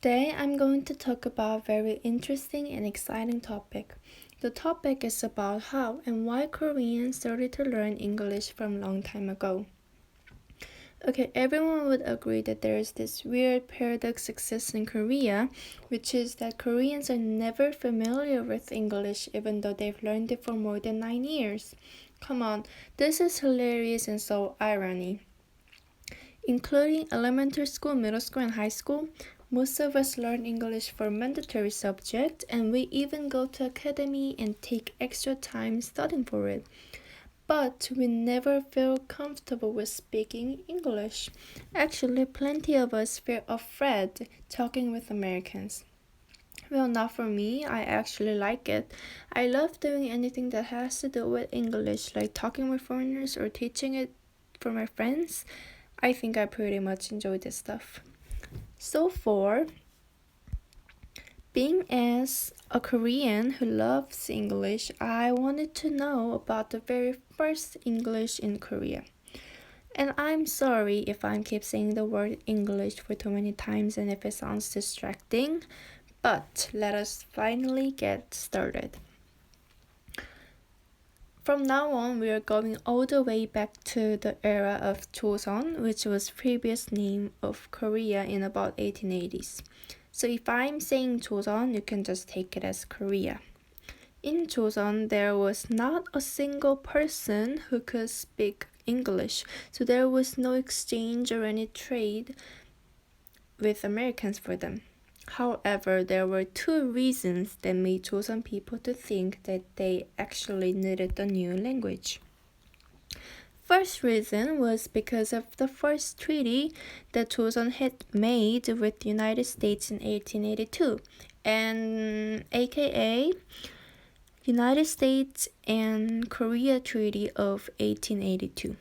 Today I'm going to talk about a very interesting and exciting topic. The topic is about how and why Koreans started to learn English from a long time ago. Okay, everyone would agree that there is this weird paradox exists in Korea, which is that Koreans are never familiar with English even though they've learned it for more than 9 years. Come on, this is hilarious and so irony. Including elementary school, middle school, and high school, most of us learn English for mandatory subject, and we even go to academy and take extra time studying for it. But we never feel comfortable with speaking English. Actually, plenty of us feel afraid talking with Americans. Well, not for me. I actually like it. I love doing anything that has to do with English, like talking with foreigners or teaching it for my friends. I think I pretty much enjoy this stuff. So for being as a Korean who loves English, I wanted to know about the very first English in Korea. And I'm sorry if I keep saying the word English for too many times and if it sounds distracting, but let us finally get started. From now on, we are going all the way back to the era of Joseon, which was previous name of Korea in about 1880s. So if I'm saying Joseon, you can just take it as Korea. In Joseon, there was not a single person who could speak English, so there was no exchange or any trade with Americans for them. However, there were two reasons that made Joseon people to think that they actually needed a new language. First reason was because of the first treaty that Joseon had made with the United States in 1882, and aka United States and Korea Treaty of 1882.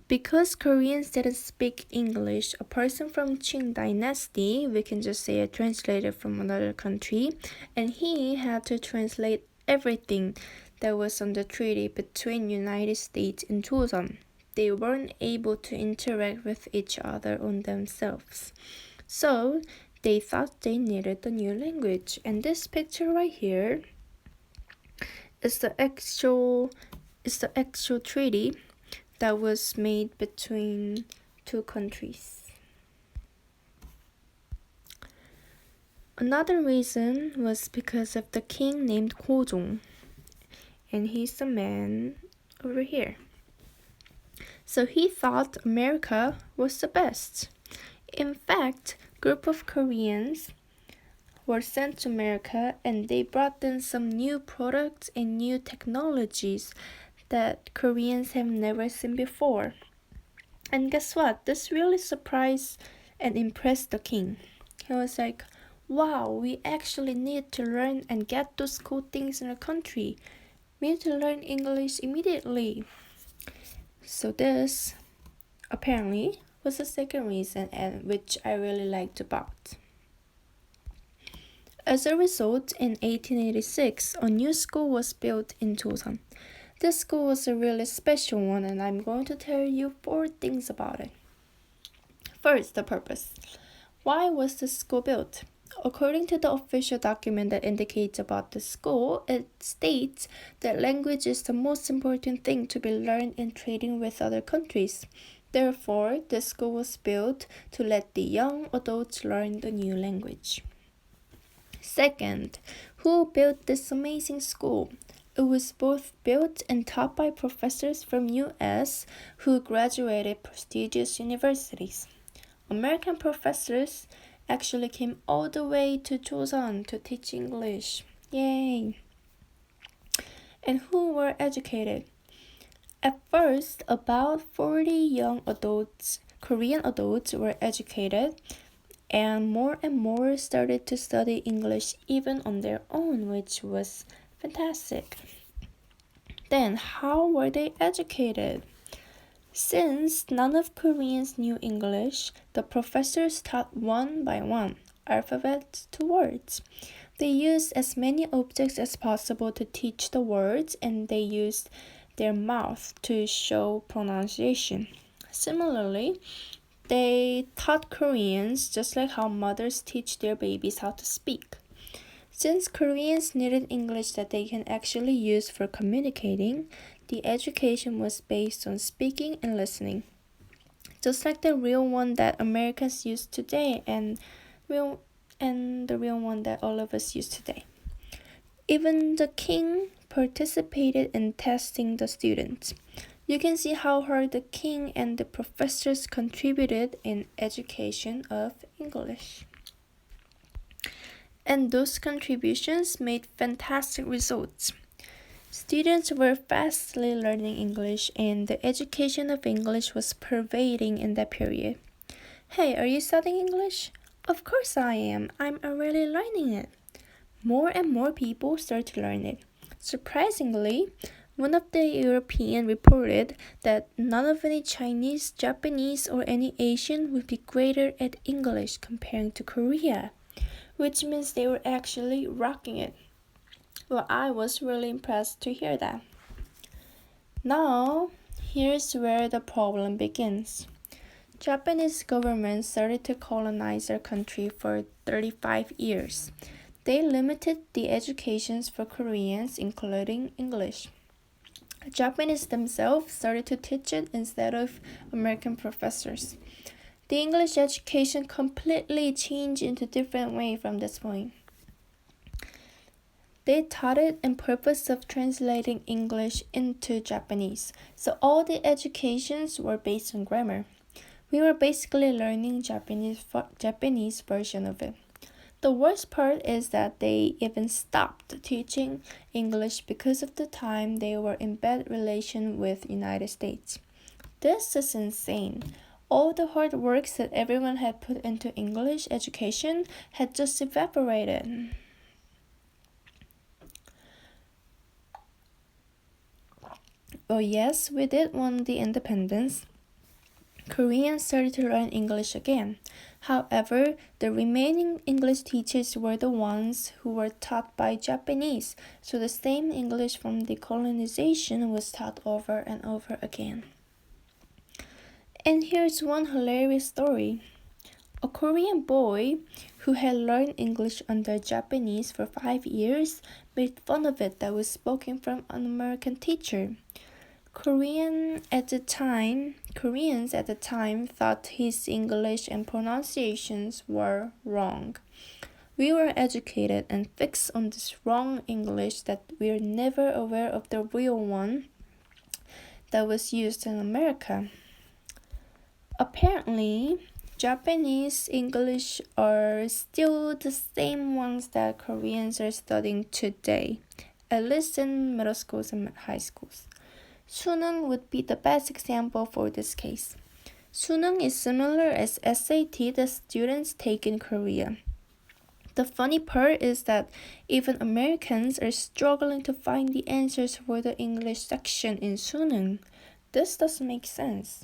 Because Koreans didn't speak English, a person from Qing dynasty, we can just say a translator from another country, and he had to translate everything that was on the treaty between United States and Joseon. They weren't able to interact with each other on themselves. So they thought they needed a new language. And this picture right here is the actual treaty that was made between two countries. Another reason was because of the king named Gojong, and he's the man over here. So he thought America was the best. In fact, a group of Koreans were sent to America and they brought in some new products and new technologies that Koreans have never seen before. And guess what? This really surprised and impressed the king. He was like, wow, we actually need to learn and get those cool things in our country. We need to learn English immediately. So this, apparently, was the second reason, and which I really liked about. As a result, in 1886, a new school was built in Joseon. This school was a really special one, and I'm going to tell you 4 things about it. First, the purpose. Why was the school built? According to the official document that indicates about the school, it states that language is the most important thing to be learned in trading with other countries. Therefore, the school was built to let the young adults learn the new language. Second, who built this amazing school? It was both built and taught by professors from US who graduated prestigious universities. American professors actually came all the way to Joseon to teach English. Yay! And who were educated? At first, about 40 young adults, Korean adults, were educated, and more started to study English even on their own, which was fantastic. Then, how were they educated? Since none of Koreans knew English, the professors taught one by one, alphabet to words. They used as many objects as possible to teach the words, and they used their mouth to show pronunciation. Similarly, They taught Koreans just like how mothers teach their babies how to speak. Since Koreans needed English that they can actually use for communicating, the education was based on speaking and listening, just like the real one that Americans use today and the real one that all of us use today. Even the king participated in testing the students. You can see how hard the king and the professors contributed in education of English. And those contributions made fantastic results. Students were fastly learning English, and the education of English was pervading in that period. Hey, are you studying English? Of course I am. I'm already learning it. More and more people start to learn it. Surprisingly, one of the Europeans reported that none of any Chinese, Japanese, or any Asian would be greater at English comparing to Korea, which means they were actually rocking it. Well, I was really impressed to hear that. Now, here's where the problem begins. Japanese government started to colonize our country for 35 years. They limited the educations for Koreans, including English. Japanese themselves started to teach it instead of American professors. The English education completely changed into a different way from this point. They taught it in purpose of translating English into Japanese, so all the educations were based on grammar. We were basically learning Japanese version of it. The worst part is that they even stopped teaching English because of the time they were in bad relation with United States. This is insane. All the hard work that everyone had put into English education had just evaporated. Oh yes, we did won the independence. Koreans started to learn English again. However, the remaining English teachers were the ones who were taught by Japanese, so the same English from the colonization was taught over and over again. And here's one hilarious story. A Korean boy who had learned English under Japanese for 5 years made fun of it that was spoken from an American teacher. Koreans at the time thought his English and pronunciations were wrong. We were educated and fixed on this wrong English that we are never aware of the real one that was used in America. Apparently, Japanese English are still the same ones that Koreans are studying today, at least in middle schools and high schools. 수능 would be the best example for this case. 수능 is similar as SAT that students take in Korea. The funny part is that even Americans are struggling to find the answers for the English section in 수능. This doesn't make sense.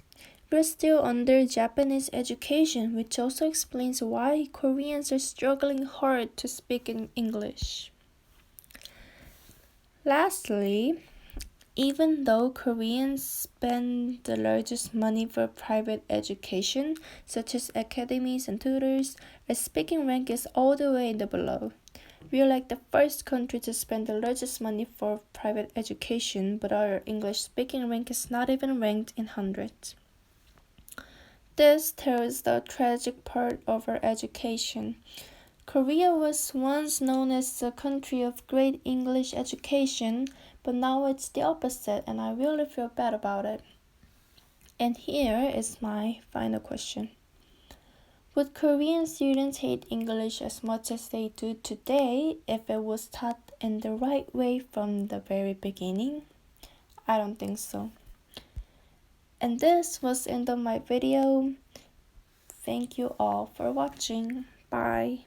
We're still under Japanese education, which also explains why Koreans are struggling hard to speak in English. Lastly, even though Koreans spend the largest money for private education, such as academies and tutors, our speaking rank is all the way in the below. We are like the first country to spend the largest money for private education, but our English speaking rank is not even ranked in hundreds. This tells the tragic part of our education. Korea was once known as a country of great English education, but now it's the opposite, and I really feel bad about it. And here is my final question. Would Korean students hate English as much as they do today if it was taught in the right way from the very beginning? I don't think so. And this was the end of my video. Thank you all for watching. Bye.